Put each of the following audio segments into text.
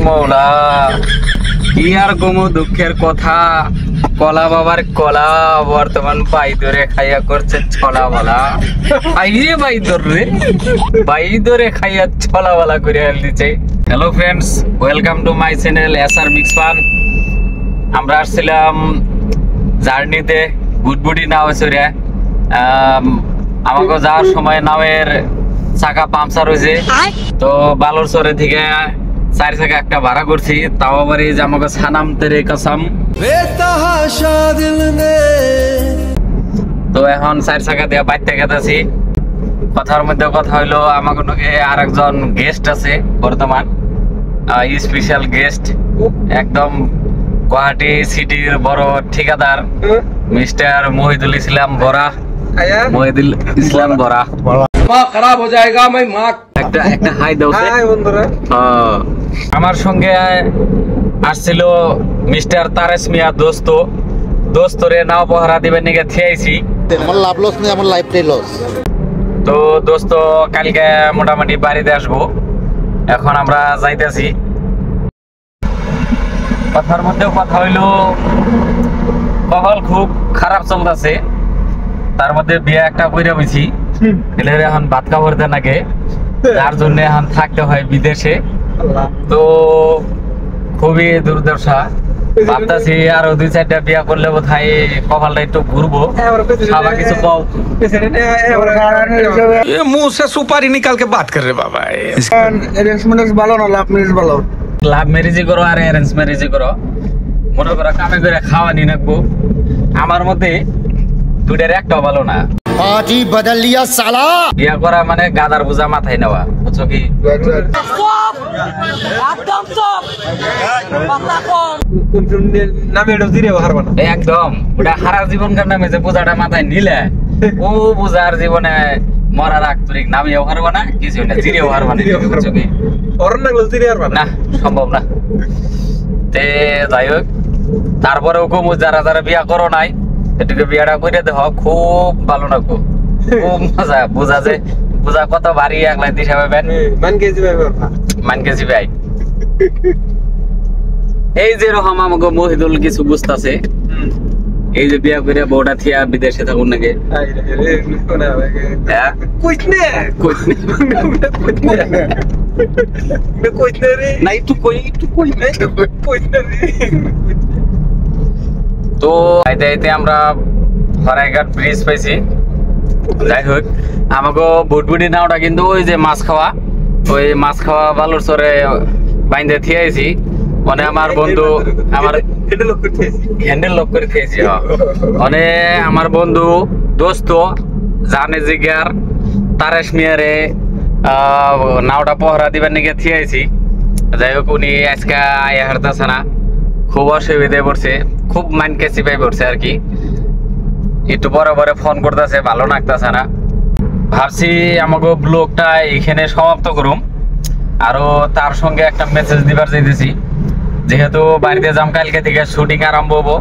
মৌলা কি আর কমু দুঃখের কথা, কলা বাবার কলা বর্তমান বাই ধরে খাইয়া করছে ছলা বলা। আইরে বাই ধরে খাইয়া ছলা বলা করে দিচ্ছে। Hello friends, welcome to my channel SR mix fun. আমরা আসছিলাম জার্নিতে গুডবুডি নাও চড়ে। আমাকে যাওয়ার সময় নাওয়ের চাকা পাংচার হয়েছে, তো বালুর চরে থেকে 4 চাকা একটা ভাড়া করছি, তাও আবার এই যে আমাকে সানাম তেরে কসম। তো এখন 4 চাকা দিয়ে বাইতে গেছি। কথার মধ্যে কথা হইলো আমাকে আর একজন গেস্ট আছে বর্তমান, স্পেশাল গেস্ট, একদম গুয়াহাটি সিটির বড় ঠিকাদার মিস্টার মহিদুল ইসলাম বরা। মহিদুল ইসলাম বরা খারাপ হয়ে যায়গা। একটা হাই দাও বন্ধুরা। আমার সঙ্গে আসছিল মিস্টার তারেস মিয়া দোস্তরে নাও পহরা দিবেন নিকে থিয়াইছি। আমার লাভ লস নেই, আমার লাইফটাই লস। তো দোস্ত কালকে মোটামুটি বাড়িতে আসবো, এখন আমরা যাইতেছি। কথার মধ্যেও কথা হইলো কপাল খুব খারাপ চলতেছে, তার মধ্যে বিয়ে একটা কইরা হইছি, এখন ভাত খাবার দেন আগে, যার জন্য এখন থাকতে হয় বিদেশে। তো খুবই দুর্দশা, ভাবতেছি আরো 2-4টা বিয়া করলে বোধহয় কপালটা একটু ঘুরবো। খাওয়া কিছু পাও मुंह से सुपारी निकाल के बात कर रहे बाबा। লাভ ম্যারেজই করো আর অ্যারেঞ্জ ম্যারেজই করো, মনে করো কামে করে খাওয়া নি নাকবো। আমার মতে দুইটার একটাও ভালো না। पार्टी बदल लिया साला। বিয়া করা মানে গাদার বোঝা মাথায় নেওয়া, বুঝছো কি? একদম ওটা হারা জীবনকার নামে যে বোঝাটা মাথায় নিলে, ও বোঝার জীবনে মরার আক্তরিক নামিয়েও হারবা না, কিছু না জিরেও হারবা না, বুঝছো কি? না, সম্ভব না। তে যাই হোক, তারপরেও কমু যারা যারা বিয়া করো নাই, এটুকু বিয়াটা করে দেহ, খুব ভালো লাগবো, খুব মজা। বোঝা কত ভারী একলাই দিশা পাবেন, মান কেজি ভাই। এই যে রকম আমাকে মহিদুল কিছু বুঝতেছে, এই যে বিয়া করে বউটা থিয়া বিদেশে থাকুন নাকি, তো আইতে আইতে আমরা হরাইঘাট ব্রিজ পাইছি। যাই হোক, আমাকে বুটবুটি নাওটা কিন্তু ওই যে মাছ খাওয়া বালুর চরে বাইন্দে থিয়াইছি। মানে আমার বন্ধু, আমার হ্যান্ডেল লক করে থিয়েছি, মানে আমার বন্ধু দোস্ত জানে জিগার তারেশ মিয়ারে নাওটা পহরা দিবার নিকে থিয়াইছি। যাই হোক, উনি আজকে আয়া হারতেছে না, খুব অসুবিধায় পড়ছে, খুব মাইন্ড কেসি পাই পড়ছে আর কি। একটু পরে পরে ফোন করতেছে, ভালো লাগতেছে না। ভাবছি আমাকে ব্লগটা এখানে সমাপ্ত করুম, আরো তার সঙ্গে একটা মেসেজ দিবার চাইতেছি। যেহেতু বাড়িতে যাম, কালকে থেকে শুটিং আরম্ভ হবো।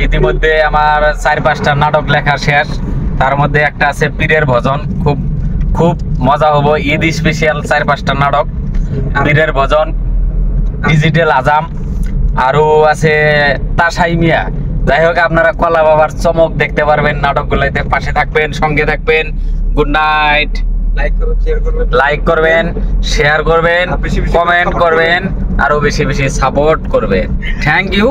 ইতিমধ্যে আমার 4-5টা নাটক লেখা শেষ, তার মধ্যে একটা আছে পীরের ভজন, খুব মজা হবো। ঈদ স্পেশাল 4-5টা নাটক, পীরের ভজন, ডিজিটাল আজাম, আরো আছে তাসাই মিয়া। যাই হোক, আপনারা কলা বাবার চমক দেখতে পারবেন নাটকগুলোতে। পাশে থাকবেন, সঙ্গে থাকবেন। Good night. লাইক করবেন, শেয়ার করবেন, কমেন্ট করবেন, আরো বেশি বেশি সাপোর্ট করবেন। Thank you.